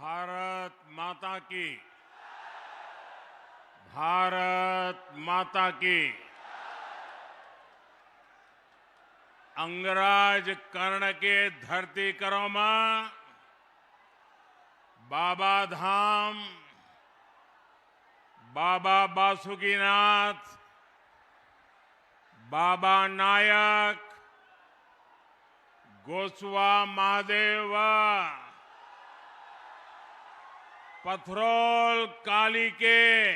भारत माता की, भारत माता की। अंगराज कर्ण के धरती करों में बाबा धाम, बाबा बासुकीनाथ, बाबा नायक, गोस्वा महादेव, पथरोल काली के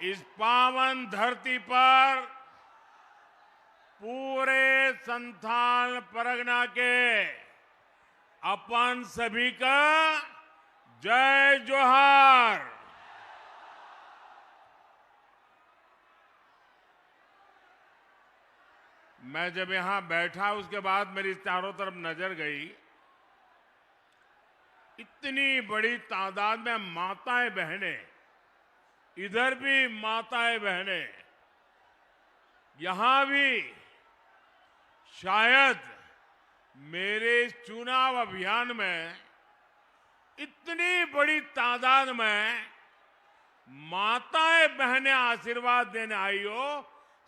इस पावन धरती पर पूरे संथाल परगना के अपन सभी का जय जोहार। मैं जब यहां बैठा उसके बाद मेरी चारों तरफ नजर गई, इतनी बड़ी तादाद में माताएं बहनें, इधर भी माताएं बहनें, यहां भी शायद मेरे इस चुनाव अभियान में इतनी बड़ी तादाद में माताएं बहनें आशीर्वाद देने आई हो।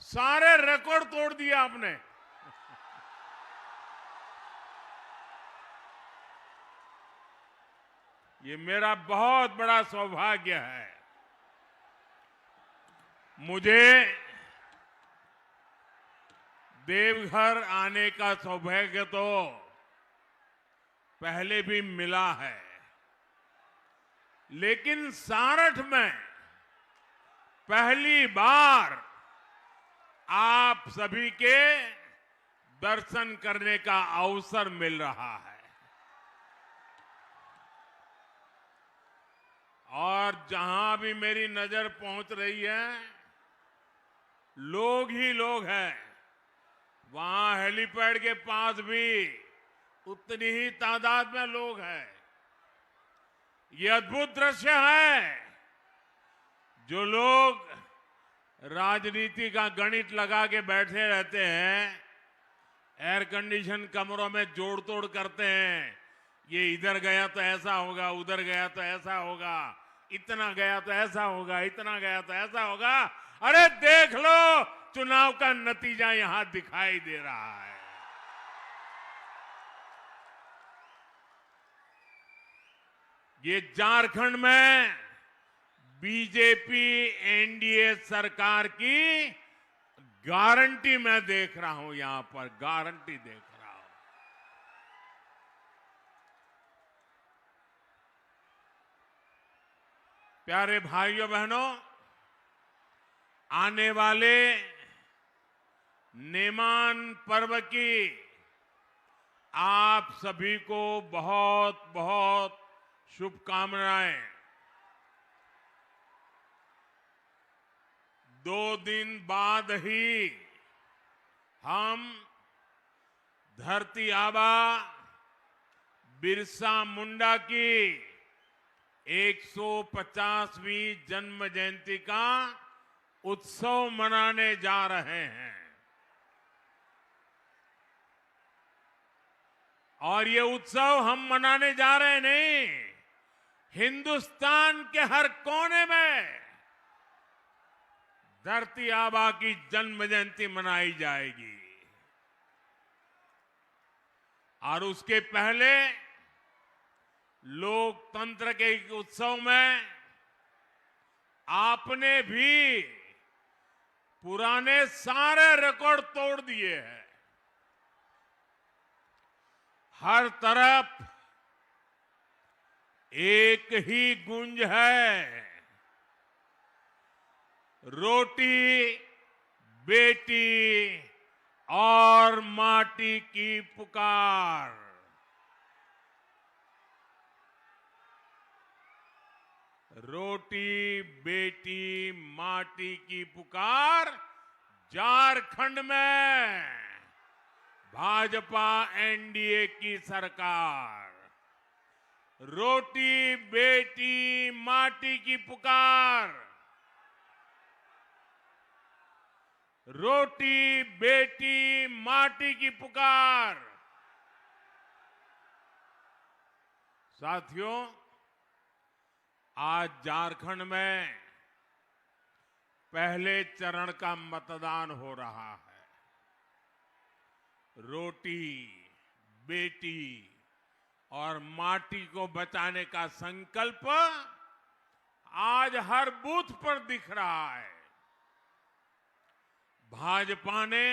सारे रिकॉर्ड तोड़ दिए आपने। ये मेरा बहुत बड़ा सौभाग्य है। मुझे देवघर आने का सौभाग्य तो पहले भी मिला है, लेकिन सारठ में पहली बार आप सभी के दर्शन करने का अवसर मिल रहा है। और जहां भी मेरी नजर पहुंच रही है, लोग ही लोग हैं। वहां हेलीपैड के पास भी उतनी ही तादाद में लोग हैं। ये अद्भुत दृश्य है। जो लोग राजनीति का गणित लगा के बैठे रहते हैं, एयर कंडीशन कमरों में जोड़ तोड़ करते हैं, ये इधर गया तो ऐसा होगा, उधर गया तो ऐसा होगा, इतना गया तो ऐसा होगा, इतना गया तो ऐसा होगा। अरे देख लो, चुनाव का नतीजा यहां दिखाई दे रहा है। ये झारखंड में बीजेपी एनडीए सरकार की गारंटी मैं देख रहा हूं। यहां पर गारंटी देख रहा हूं। प्यारे भाइयों बहनों, आने वाले नेमान पर्व की आप सभी को बहुत बहुत शुभकामनाएं। 2 दिन बाद ही हम धरती आबा बिरसा मुंडा की 150वीं जन्म जयंती का उत्सव मनाने जा रहे हैं। और ये उत्सव हम मनाने जा रहे नहीं, हिंदुस्तान के हर कोने में धरती आबा की जन्म जयंती मनाई जाएगी। और उसके पहले लोकतंत्र के उत्सव में आपने भी पुराने सारे रिकॉर्ड तोड़ दिए हैं। हर तरफ एक ही गूंज है, रोटी बेटी और माटी की पुकार। रोटी बेटी माटी की पुकार। झारखंड में भाजपा एनडीए की सरकार। रोटी बेटी माटी की पुकार। रोटी बेटी माटी की पुकार। साथियों, आज झारखंड में पहले चरण का मतदान हो रहा है। रोटी, बेटी और माटी को बचाने का संकल्प आज हर बूथ पर दिख रहा है। भाजपा ने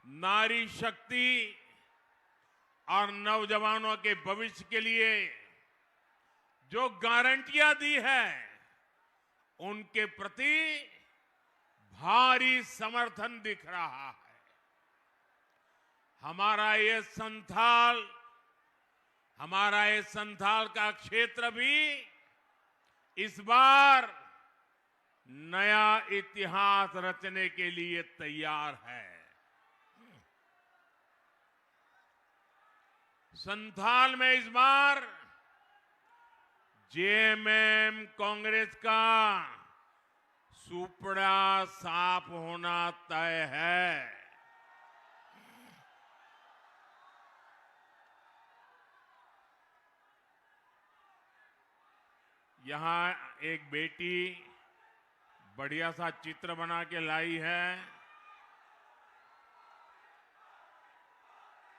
नारी शक्ति और नौजवानों के भविष्य के लिए जो गारंटियां दी है, उनके प्रति भारी समर्थन दिख रहा है। हमारा ये संथाल का क्षेत्र भी इस बार नया इतिहास रचने के लिए तैयार है। संथाल में इस बार जेएमएम कांग्रेस का सुपड़ा साफ होना तय है। यहां एक बेटी बढ़िया सा चित्र बना के लाई है।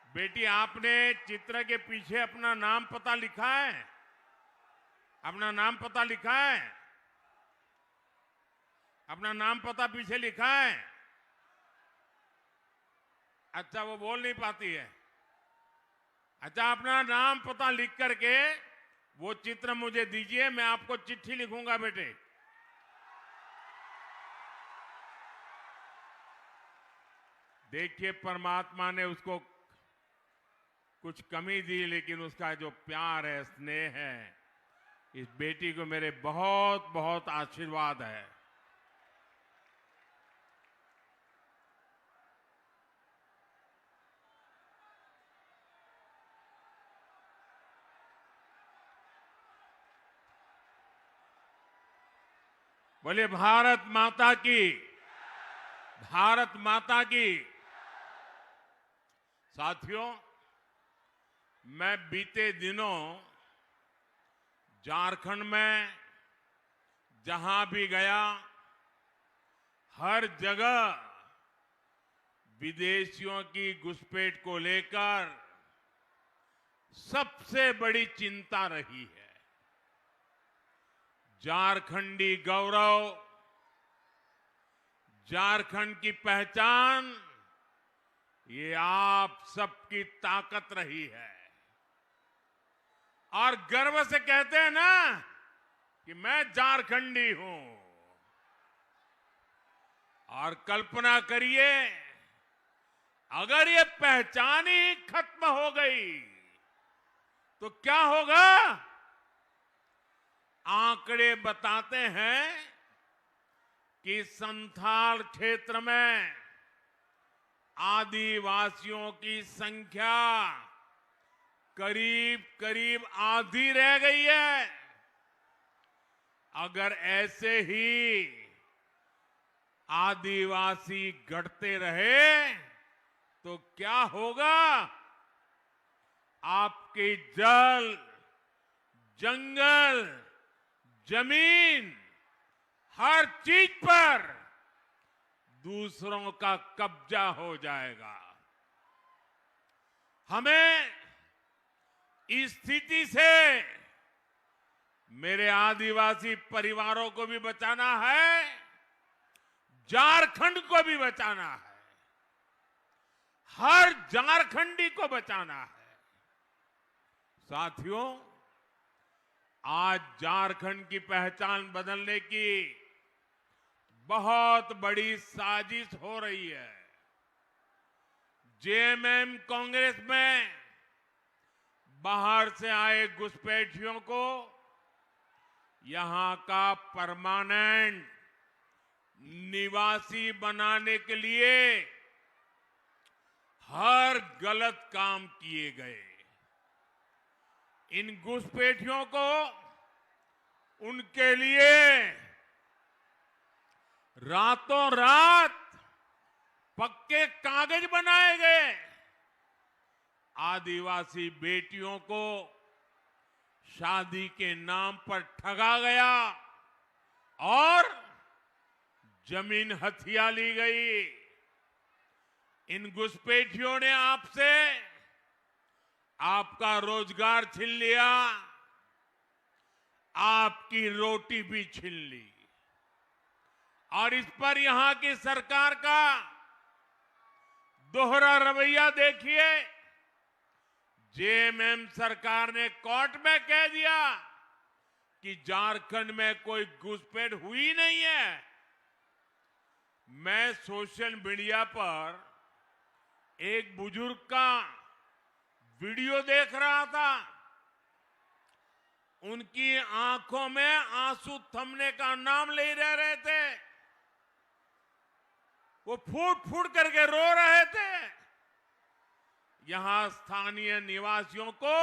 बेटी, आपने चित्र के पीछे अपना नाम पता लिखा है? अपना नाम पता लिखा है? अपना नाम पता पीछे लिखा है? अच्छा, वो बोल नहीं पाती है। अच्छा, अपना नाम पता लिख करके वो चित्र मुझे दीजिए, मैं आपको चिट्ठी लिखूंगा बेटे। देखिए, परमात्मा ने उसको कुछ कमी दी, लेकिन उसका जो प्यार है, स्नेह है, इस बेटी को मेरे बहुत बहुत आशीर्वाद है। बोले भारत माता की, भारत माता की। साथियों, मैं बीते दिनों झारखंड में जहां भी गया, हर जगह विदेशियों की घुसपैठ को लेकर सबसे बड़ी चिंता रही है। झारखंडी गौरव, झारखंड की पहचान, ये आप सबकी ताकत रही है। और गर्व से कहते हैं ना कि मैं झारखंडी हूं। और कल्पना करिए, अगर ये पहचान ही खत्म हो गई तो क्या होगा? आंकड़े बताते हैं कि संथाल क्षेत्र में आदिवासियों की संख्या करीब करीब आधी रह गई है। अगर ऐसे ही आदिवासी घटते रहे तो क्या होगा? आपके जल, जंगल, जमीन, हर चीज पर दूसरों का कब्जा हो जाएगा। हमें इस स्थिति से मेरे आदिवासी परिवारों को भी बचाना है, झारखंड को भी बचाना है, हर झारखंडी को बचाना है। साथियों, आज झारखंड की पहचान बदलने की बहुत बड़ी साजिश हो रही है। जेएमएम कांग्रेस में बाहर से आए घुसपैठियों को यहां का परमानेंट निवासी बनाने के लिए हर गलत काम किए गए। इन घुसपैठियों को उनके लिए रातों रात पक्के कागज बनाए गए। आदिवासी बेटियों को शादी के नाम पर ठगा गया और जमीन हथिया ली गई। इन घुसपैठियों ने आपसे आपका रोजगार छीन लिया, आपकी रोटी भी छीन ली। और इस पर यहां की सरकार का दोहरा रवैया देखिए। जेएमएम सरकार ने कोर्ट में कह दिया कि झारखंड में कोई घुसपैठ हुई नहीं है। मैं सोशल मीडिया पर एक बुजुर्ग का वीडियो देख रहा था। उनकी आंखों में आंसू थमने का नाम ले रहे थे। वो फूट फूट करके रो रहे थे। यहां स्थानीय निवासियों को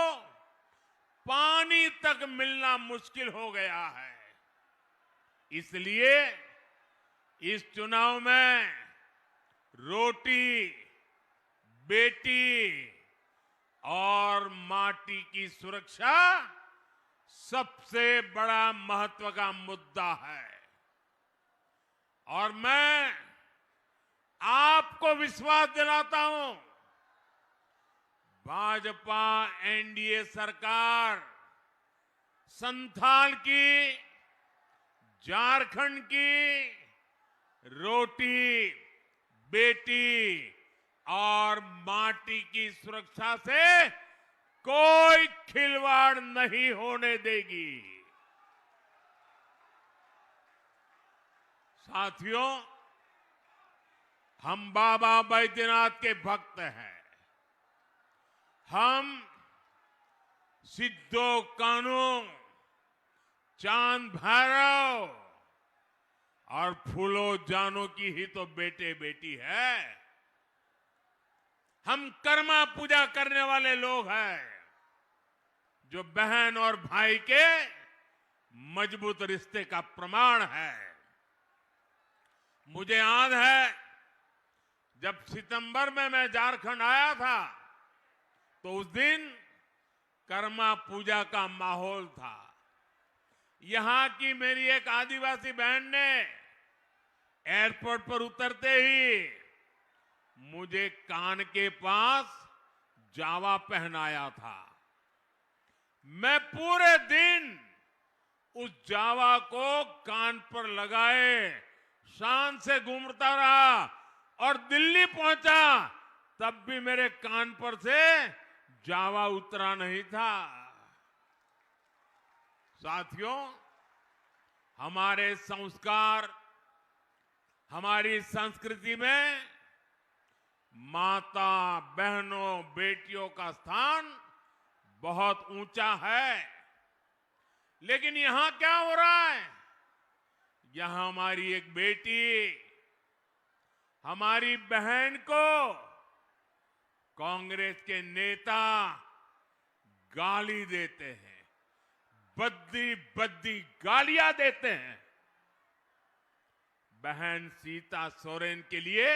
पानी तक मिलना मुश्किल हो गया है। इसलिए इस चुनाव में रोटी, बेटी और माटी की सुरक्षा सबसे बड़ा महत्व का मुद्दा है। और मैं आपको विश्वास दिलाता हूं, भाजपा एनडीए सरकार संथाल की, झारखंड की रोटी, बेटी और माटी की सुरक्षा से कोई खिलवाड़ नहीं होने देगी। साथियों, हम बाबा बैद्यनाथ के भक्त हैं। हम सिद्धो कान्हू, चांद भैरव और फूलो जानो की ही तो बेटे बेटी है। हम कर्मा पूजा करने वाले लोग हैं, जो बहन और भाई के मजबूत रिश्ते का प्रमाण है। मुझे याद है, जब सितंबर में मैं झारखंड आया था तो उस दिन कर्मा पूजा का माहौल था। यहां की मेरी एक आदिवासी बहन ने एयरपोर्ट पर उतरते ही मुझे कान के पास जावा पहनाया था। मैं पूरे दिन उस जावा को कान पर लगाए शान से घूमता रहा और दिल्ली पहुंचा, तब भी मेरे कान पर से जावा उतरा नहीं था। साथियों, हमारे संस्कार, हमारी संस्कृति में माता, बहनों, बेटियों का स्थान बहुत ऊंचा है। लेकिन यहां क्या हो रहा है? यहां हमारी एक बेटी, हमारी बहन को कांग्रेस के नेता गाली देते हैं, बद्दी बद्दी गालियां देते हैं। बहन सीता सोरेन के लिए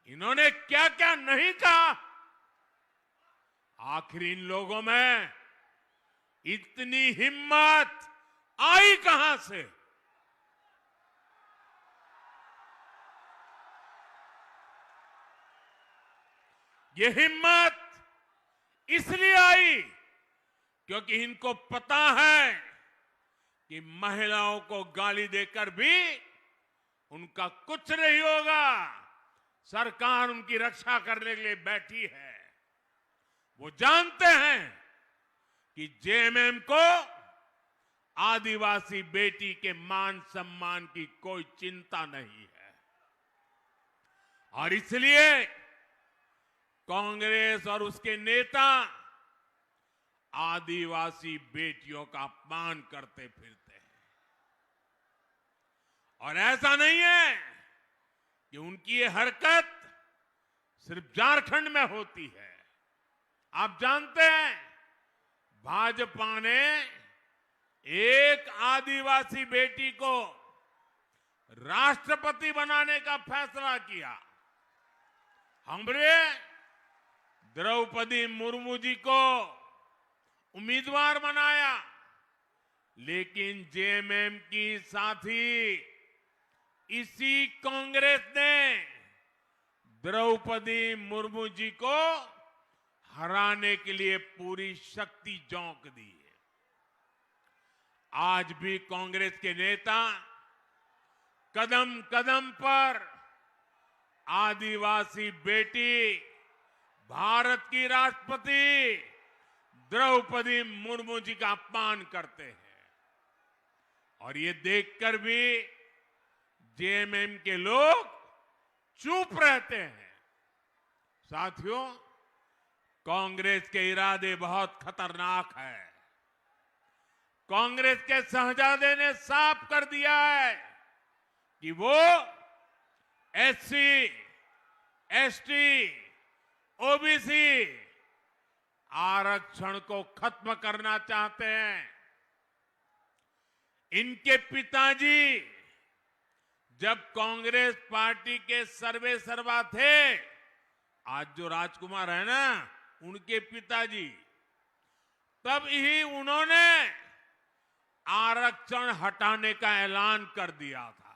इन्होंने क्या क्या नहीं कहा। आखिर इन लोगों में इतनी हिम्मत आई कहां से? ये हिम्मत इसलिए आई क्योंकि इनको पता है कि महिलाओं को गाली देकर भी उनका कुछ नहीं होगा। सरकार उनकी रक्षा करने के लिए बैठी है। वो जानते हैं कि जेएमएम को आदिवासी बेटी के मान सम्मान की कोई चिंता नहीं है। और इसलिए कांग्रेस और उसके नेता आदिवासी बेटियों का अपमान करते फिरते हैं। और ऐसा नहीं है कि उनकी ये हरकत सिर्फ झारखंड में होती है। आप जानते हैं, भाजपा ने एक आदिवासी बेटी को राष्ट्रपति बनाने का फैसला किया। हमने द्रौपदी मुर्मू जी को उम्मीदवार बनाया, लेकिन जेएमएम की साथी इसी कांग्रेस ने द्रौपदी मुर्मू जी को हराने के लिए पूरी शक्ति झोंक दी है। आज भी कांग्रेस के नेता कदम कदम पर आदिवासी बेटी भारत की राष्ट्रपति द्रौपदी मुर्मू जी का अपमान करते हैं, और ये देखकर भी जेएमएम के लोग चुप रहते हैं। साथियों, कांग्रेस के इरादे बहुत खतरनाक हैं। कांग्रेस के शहजादे ने साफ कर दिया है कि वो एससी, एसटी, ओबीसी आरक्षण को खत्म करना चाहते हैं। इनके पिताजी जब कांग्रेस पार्टी के सर्वे सर्वा थे, आज जो राजकुमार है ना, उनके पिताजी, तब ही उन्होंने आरक्षण हटाने का ऐलान कर दिया था।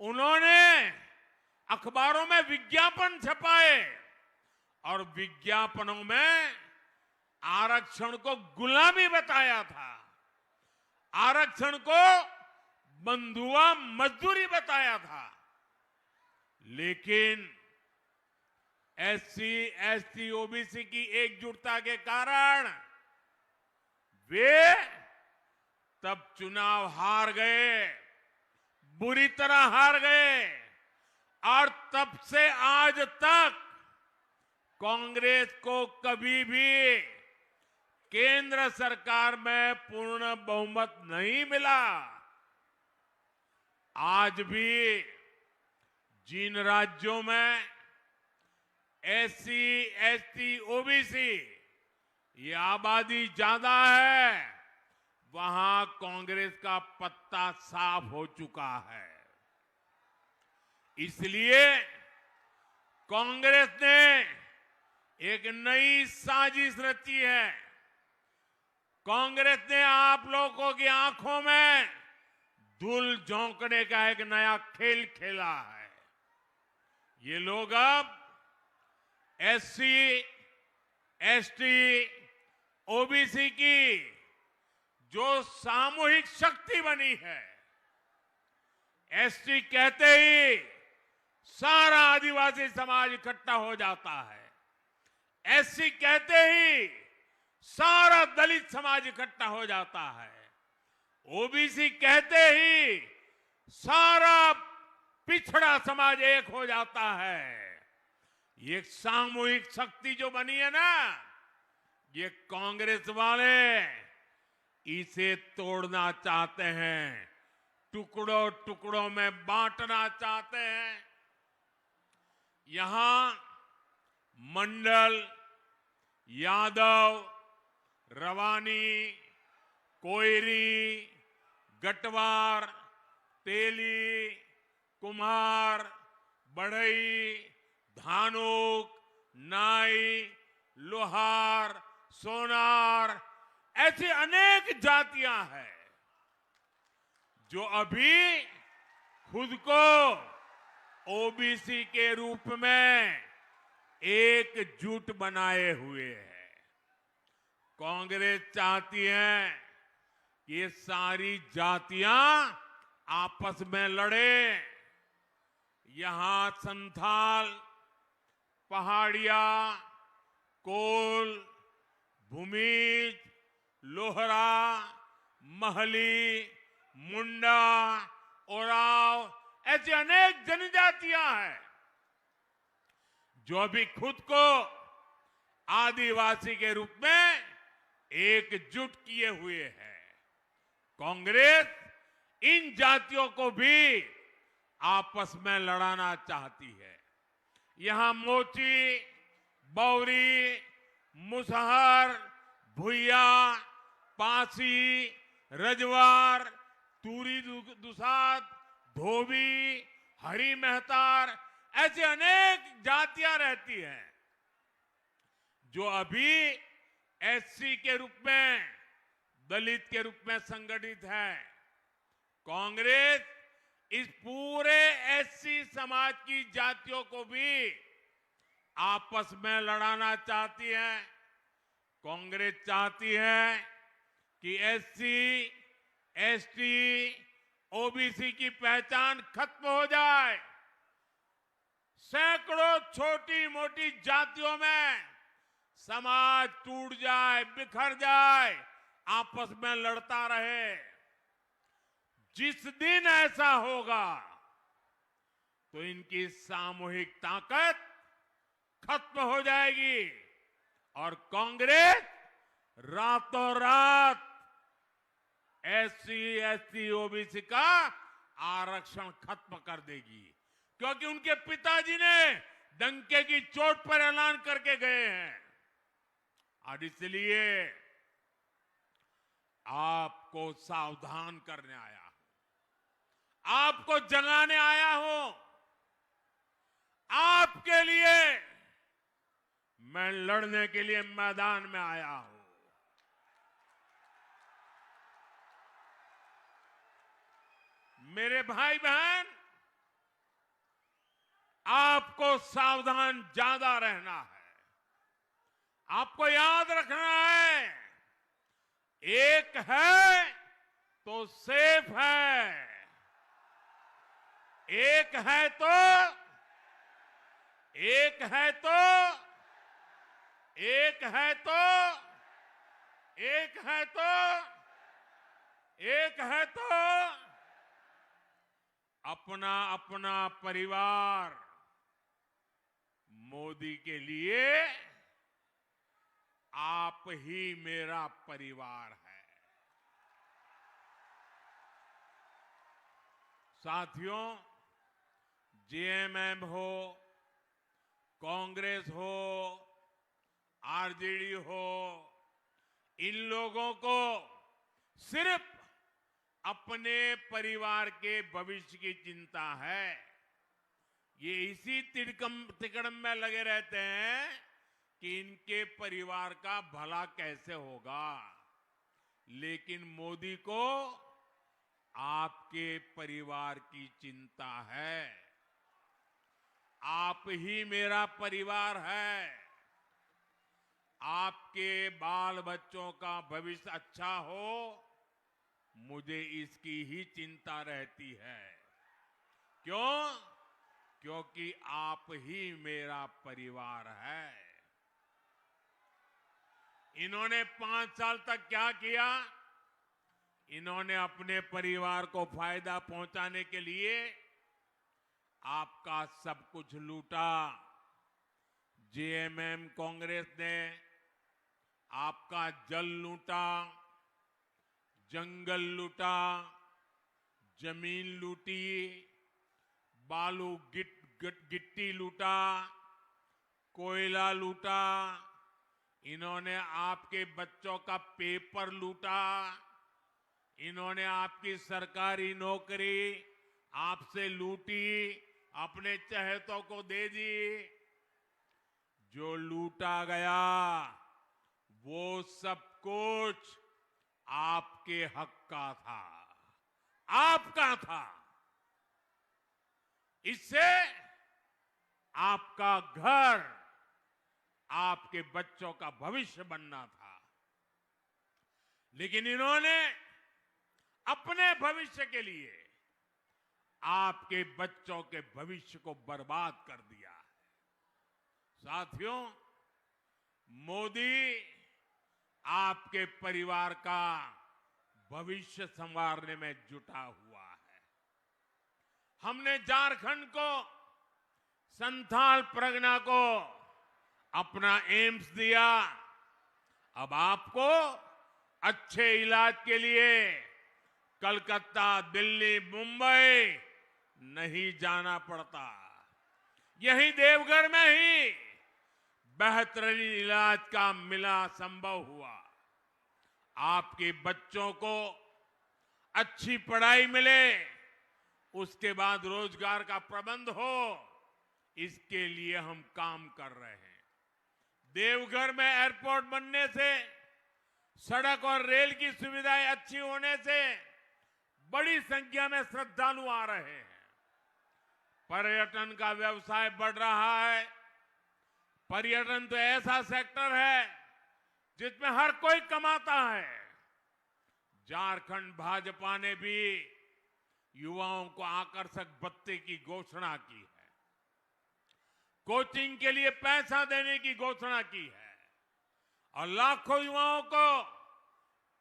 उन्होंने अखबारों में विज्ञापन छपाए और विज्ञापनों में आरक्षण को गुलामी बताया था, आरक्षण को बंधुआ मजदूरी बताया था। लेकिन एससी, एसटी, ओबीसी की एकजुटता के कारण वे तब चुनाव हार गए, बुरी तरह हार गए, और तब से आज तक कांग्रेस को कभी भी केंद्र सरकार में पूर्ण बहुमत नहीं मिला। आज भी जिन राज्यों में एससी, एसटी, ओबीसी ये आबादी ज्यादा है, वहां कांग्रेस का पत्ता साफ हो चुका है। इसलिए कांग्रेस ने एक नई साजिश रची है। कांग्रेस ने आप लोगों की आंखों में धूल झोंकने का एक नया खेल खेला है। ये लोग अब एससी, एसटी, ओबीसी की जो सामूहिक शक्ति बनी है, एसटी कहते ही सारा आदिवासी समाज इकट्ठा हो जाता है, एससी कहते ही सारा दलित समाज इकट्ठा हो जाता है, ओबीसी कहते ही सारा पिछड़ा समाज एक हो जाता है। ये सामूहिक शक्ति जो बनी है ना, ये कांग्रेस वाले इसे तोड़ना चाहते हैं, टुकड़ों टुकड़ों में बांटना चाहते हैं। यहां मंडल, यादव, रवानी, कोयरी, गटवार, तेली, कुम्हार, बढ़ई, धानुक, नाई, लोहार, सोनार, ऐसी अनेक जातियां हैं जो अभी खुद को ओबीसी के रूप में एकजुट बनाए हुए हैं। कांग्रेस चाहती है कि ये सारी जातियां आपस में लड़े। यहां संथाल, पहाड़िया, कोल, भूमिज, लोहरा, महली, मुंडा, ओराव, ऐसी अनेक जनजातियां हैं जो अभी खुद को आदिवासी के रूप में एकजुट किए हुए हैं। कांग्रेस इन जातियों को भी आपस में लड़ाना चाहती है। यहां मोची, बौरी, मुसहर, भुइया, पासी, रजवार, तूरी दुसाद, धोबी, हरी मेहतार, ऐसी अनेक जातियां रहती हैं जो अभी एससी के रूप में, दलित के रूप में संगठित है। कांग्रेस इस पूरे एससी समाज की जातियों को भी आपस में लड़ाना चाहती है। कांग्रेस चाहती है कि एससी, एसटी, ओबीसी की पहचान खत्म हो जाए। सैकड़ों छोटी मोटी जातियों में समाज टूट जाए, बिखर जाए, आपस में लड़ता रहे। जिस दिन ऐसा होगा तो इनकी सामूहिक ताकत खत्म हो जाएगी और कांग्रेस रातों रात एससी, एसटी, ओबीसी का आरक्षण खत्म कर देगी, क्योंकि उनके पिताजी ने डंके की चोट पर ऐलान करके गए हैं। और इसलिए आपको सावधान करने आया हूं, आपको जगाने आया हूं। आपके लिए मैं लड़ने के लिए मैदान में आया हूं। मेरे भाई बहन, आपको सावधान ज्यादा रहना है। आपको याद रखना है, एक है तो सेफ है, एक है तो एक है तो एक है तो एक है तो एक है तो अपना अपना परिवार। मोदी के लिए आप ही मेरा परिवार है। साथियों, जेएमएम हो, कांग्रेस हो, आरजेडी हो, इन लोगों को सिर्फ अपने परिवार के भविष्य की चिंता है। ये इसी तिकड़म में लगे रहते हैं कि इनके परिवार का भला कैसे होगा। लेकिन मोदी को आपके परिवार की चिंता है। आप ही मेरा परिवार है। आपके बाल बच्चों का भविष्य अच्छा हो, मुझे इसकी ही चिंता रहती है। क्यों? क्योंकि आप ही मेरा परिवार है। इन्होंने 5 साल तक क्या किया? इन्होंने अपने परिवार को फायदा पहुंचाने के लिए आपका सब कुछ लूटा। जेएमएम कांग्रेस ने आपका जल लूटा, जंगल लूटा, जमीन लूटी, बालू गिट्टी लूटा, कोयला लूटा। इन्होंने आपके बच्चों का पेपर लूटा। इन्होंने आपकी सरकारी नौकरी आपसे लूटी, अपने चहेतों को दे दी। जो लूटा गया वो सब कुछ आपके हक का था, आपका था। इससे आपका घर, आपके बच्चों का भविष्य बनना था। लेकिन इन्होंने अपने भविष्य के लिए आपके बच्चों के भविष्य को बर्बाद कर दिया है। साथियों, मोदी आपके परिवार का भविष्य संवारने में जुटा हुआ है। हमने झारखंड को, संथाल परगना को अपना एम्स दिया। अब आपको अच्छे इलाज के लिए कलकत्ता, दिल्ली, मुंबई नहीं जाना पड़ता। यही देवघर में ही बेहतरीन इलाज का मिला संभव हुआ। आपके बच्चों को अच्छी पढ़ाई मिले, उसके बाद रोजगार का प्रबंध हो, इसके लिए हम काम कर रहे हैं। देवघर में एयरपोर्ट बनने से, सड़क और रेल की सुविधाएं अच्छी होने से बड़ी संख्या में श्रद्धालु आ रहे हैं। पर्यटन का व्यवसाय बढ़ रहा है। पर्यटन तो ऐसा सेक्टर है जिसमें हर कोई कमाता है। झारखंड भाजपा ने भी युवाओं को आकर्षक भत्ते की घोषणा की है, कोचिंग के लिए पैसा देने की घोषणा की है और लाखों युवाओं को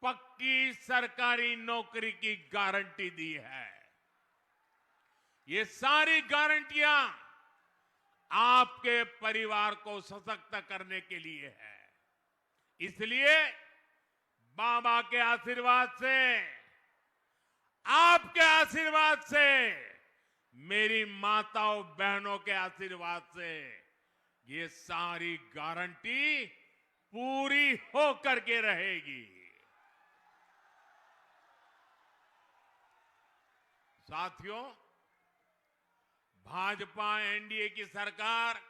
पक्की सरकारी नौकरी की गारंटी दी है। ये सारी गारंटियां आपके परिवार को सशक्त करने के लिए है। इसलिए बाबा के आशीर्वाद से, आपके आशीर्वाद से, मेरी माताओं बहनों के आशीर्वाद से ये सारी गारंटी पूरी होकर के रहेगी। साथियों, भाजपा एनडीए की सरकार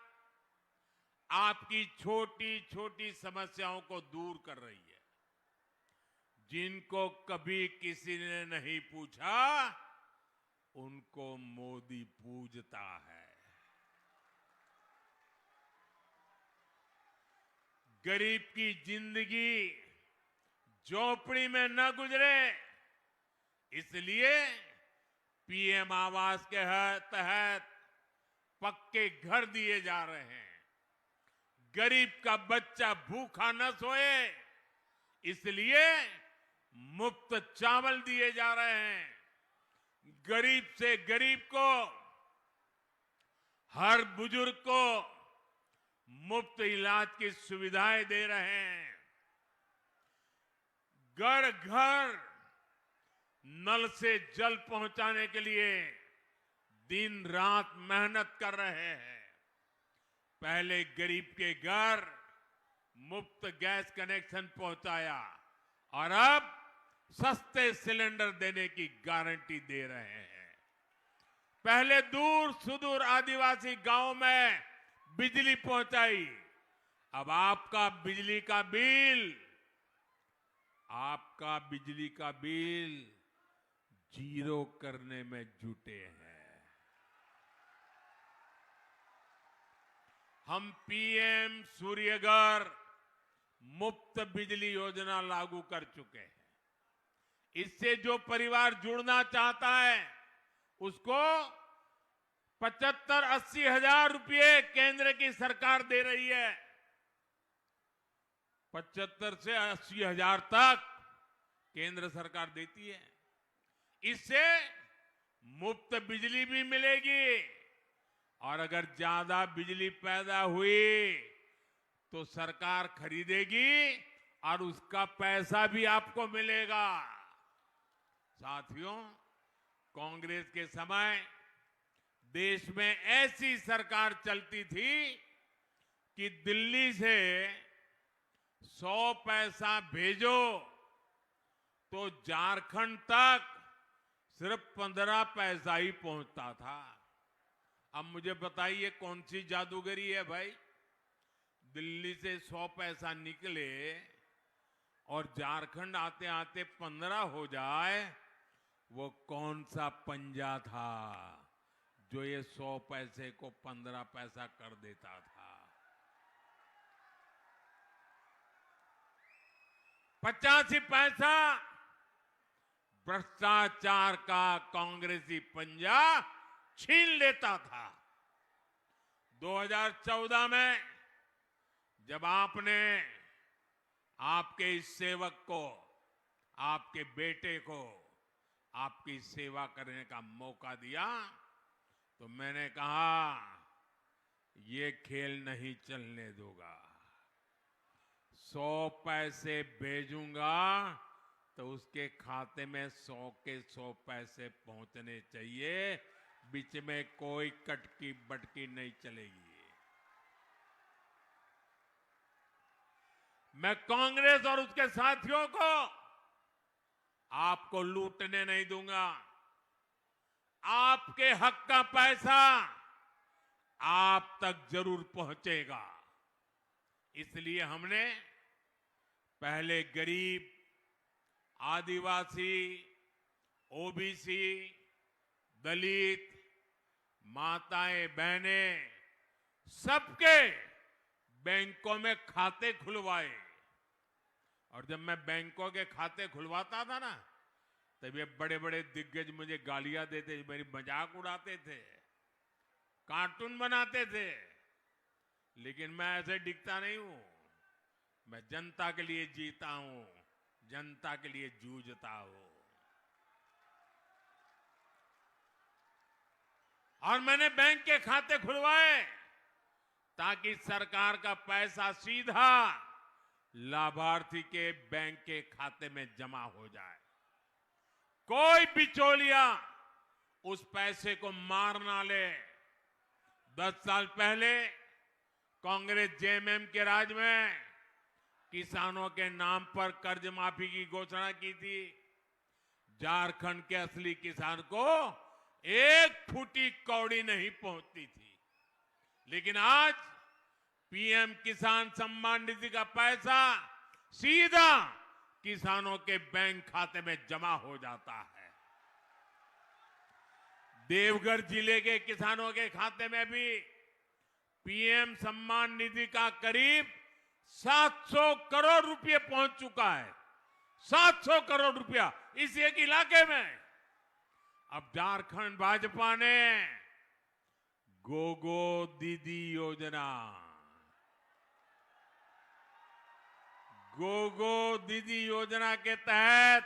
आपकी छोटी छोटी समस्याओं को दूर कर रही है। जिनको कभी किसी ने नहीं पूछा, उनको मोदी पूजता है। गरीब की जिंदगी झोपड़ी में न गुजरे, इसलिए पीएम आवास के तहत पक्के घर दिए जा रहे हैं। गरीब का बच्चा भूखा न सोए, इसलिए मुफ्त चावल दिए जा रहे हैं। गरीब से गरीब को, हर बुजुर्ग को मुफ्त इलाज की सुविधाएं दे रहे हैं। घर घर नल से जल पहुंचाने के लिए दिन रात मेहनत कर रहे हैं। पहले गरीब के घर मुफ्त गैस कनेक्शन पहुंचाया और अब सस्ते सिलेंडर देने की गारंटी दे रहे हैं। पहले दूर सुदूर आदिवासी गांव में बिजली पहुंचाई, अब आपका बिजली का बिल जीरो करने में जुटे हैं। हम पीएम सूर्यघर मुफ्त बिजली योजना लागू कर चुके हैं। इससे जो परिवार जुड़ना चाहता है उसको 75-80 हजार रुपये केंद्र की सरकार दे रही है। 75 से 80 हजार तक केंद्र सरकार देती है। इससे मुफ्त बिजली भी मिलेगी और अगर ज्यादा बिजली पैदा हुई तो सरकार खरीदेगी और उसका पैसा भी आपको मिलेगा। साथियों, कांग्रेस के समय देश में ऐसी सरकार चलती थी कि दिल्ली से 100 पैसा भेजो तो झारखंड तक सिर्फ 15 पैसा ही पहुंचता था। अब मुझे बताइए कौन सी जादूगरी है भाई? दिल्ली से 100 पैसा निकले और झारखंड आते आते 15 हो जाए, वो कौन सा पंजा था जो ये 100 पैसे को 15 पैसा कर देता था? 85 पैसा भ्रष्टाचार का कांग्रेसी पंजा छीन लेता था। 2014 में जब आपने आपके इस सेवक को, आपके बेटे को आपकी सेवा करने का मौका दिया तो मैंने कहा ये खेल नहीं चलने दूंगा। 100 पैसे भेजूंगा तो उसके खाते में 100 के 100 पैसे पहुंचने चाहिए, बीच में कोई कटकी बटकी नहीं चलेगी। मैं कांग्रेस और उसके साथियों को आपको लूटने नहीं दूंगा। आपके हक का पैसा आप तक जरूर पहुंचेगा। इसलिए हमने पहले गरीब, आदिवासी, ओबीसी, दलित, माताएं, बहनें, सबके बैंकों में खाते खुलवाए। और जब मैं बैंकों के खाते खुलवाता था ना, तब ये बड़े बड़े दिग्गज मुझे गालियां देते, मेरी मजाक उड़ाते थे, कार्टून बनाते थे। लेकिन मैं ऐसे दिखता नहीं हूं। मैं जनता के लिए जीता हूं, जनता के लिए जूझता हूं। और मैंने बैंक के खाते खुलवाए ताकि सरकार का पैसा सीधा लाभार्थी के बैंक के खाते में जमा हो जाए। कोई बिचौलिया उस पैसे को मार ना ले। 10 साल पहले कांग्रेस जेएमएम के राज में किसानों के नाम पर कर्ज माफी की घोषणा की थी। झारखंड के असली किसान को एक फूटी कौड़ी नहीं पहुंचती थी। लेकिन आज पीएम किसान सम्मान निधि का पैसा सीधा किसानों के बैंक खाते में जमा हो जाता है। देवघर जिले के किसानों के खाते में भी पीएम सम्मान निधि का करीब 700 करोड़ रुपए पहुंच चुका है। 700 करोड़ रुपया इस एक इलाके में। अब झारखंड भाजपा ने गोगो दीदी योजना, गोगो दीदी योजना के तहत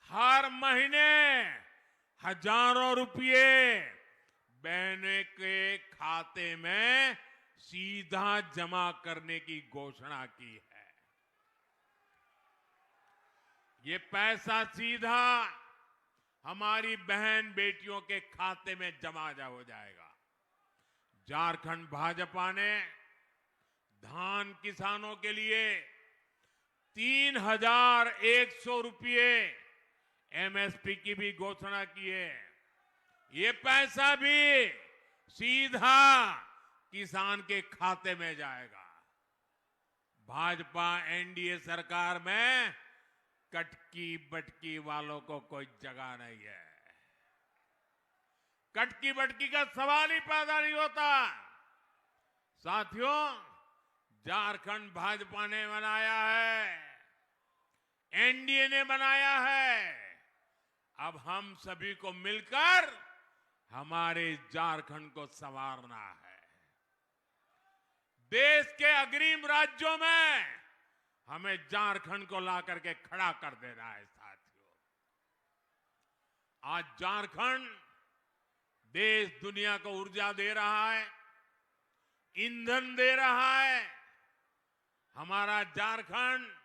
हर महीने हजारों रुपये बहनों के खाते में सीधा जमा करने की घोषणा की है। ये पैसा सीधा हमारी बहन बेटियों के खाते में जमा हो जाएगा। झारखंड भाजपा ने धान किसानों के लिए 3,100 रुपये एमएसपी की भी घोषणा की है। ये पैसा भी सीधा किसान के खाते में जाएगा। भाजपा एनडीए सरकार में कटकी बटकी वालों को कोई जगह नहीं है। कटकी बटकी का सवाल ही पैदा नहीं होता। साथियों, झारखंड भाजपा ने बनाया है, एनडीए ने बनाया है। अब हम सभी को मिलकर हमारे झारखंड को संवारना है। देश के अग्रिम राज्यों में हमें झारखंड को ला करके खड़ा कर देना है। साथियों, आज झारखंड देश दुनिया को ऊर्जा दे रहा है, ईंधन दे रहा है। हमारा झारखंड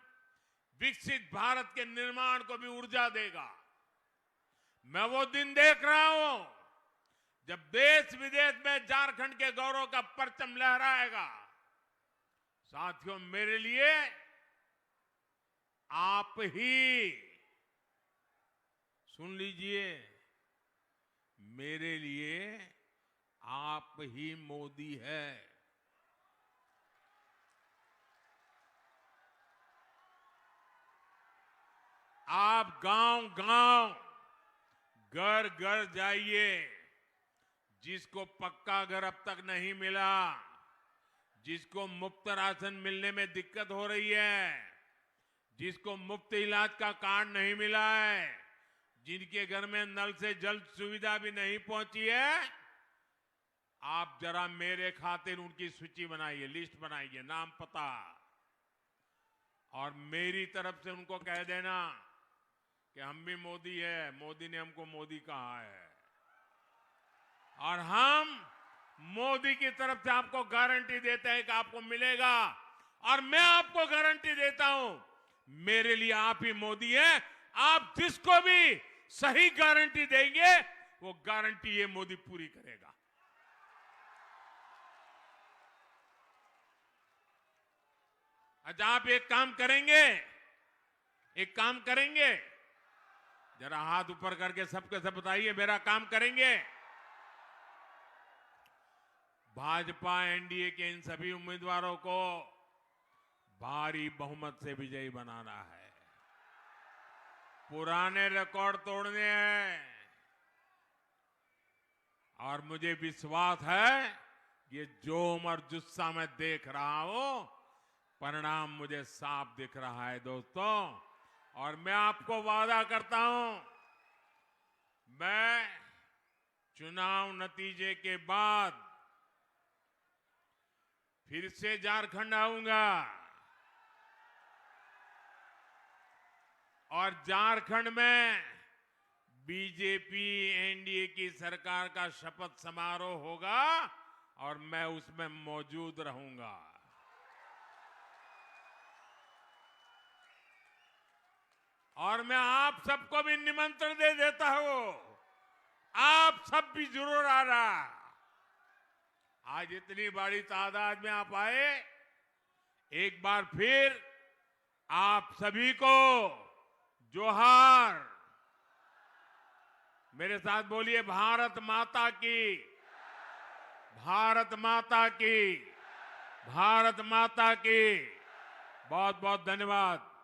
विकसित भारत के निर्माण को भी ऊर्जा देगा। मैं वो दिन देख रहा हूं जब देश विदेश में झारखंड के गौरव का परचम लहराएगा। साथियों, मेरे लिए आप ही, सुन लीजिए, मेरे लिए आप ही मोदी है। आप गांव-गांव, घर-घर जाइए। जिसको पक्का घर अब तक नहीं मिला, जिसको मुफ्त राशन मिलने में दिक्कत हो रही है, जिसको मुफ्त इलाज का कार्ड नहीं मिला है, जिनके घर में नल से जल सुविधा भी नहीं पहुंची है, आप जरा मेरे खातिर उनकी सूची बनाइए, लिस्ट बनाइए, नाम पता, और मेरी तरफ से उनको कह देना कि हम भी मोदी है, मोदी ने हमको मोदी कहा है, और हम मोदी की तरफ से आपको गारंटी देते हैं कि आपको मिलेगा। और मैं आपको गारंटी देता हूं, मेरे लिए आप ही मोदी हैं। आप जिसको भी सही गारंटी देंगे, वो गारंटी ये मोदी पूरी करेगा। अच्छा, आप एक काम करेंगे, एक काम करेंगे, जरा हाथ ऊपर करके सबके सब बताइए, मेरा काम करेंगे। भाजपा एनडीए के इन सभी उम्मीदवारों को भारी बहुमत से विजयी बनाना है। पुराने रिकॉर्ड तोड़ने हैं और मुझे विश्वास है ये जोम और जुस्सा मैं देख रहा हूं, परिणाम मुझे साफ दिख रहा है दोस्तों। और मैं आपको वादा करता हूं, मैं चुनाव नतीजे के बाद फिर से झारखंड आऊंगा और झारखंड में बीजेपी एनडीए की सरकार का शपथ समारोह होगा और मैं उसमें मौजूद रहूंगा। और मैं आप सबको भी निमंत्रण दे देता हूं, आप सब भी जरूर आना। आज इतनी बड़ी तादाद में आप आए, एक बार फिर आप सभी को जोहार। मेरे साथ बोलिए, भारत माता की, भारत माता की, भारत माता की। बहुत बहुत धन्यवाद।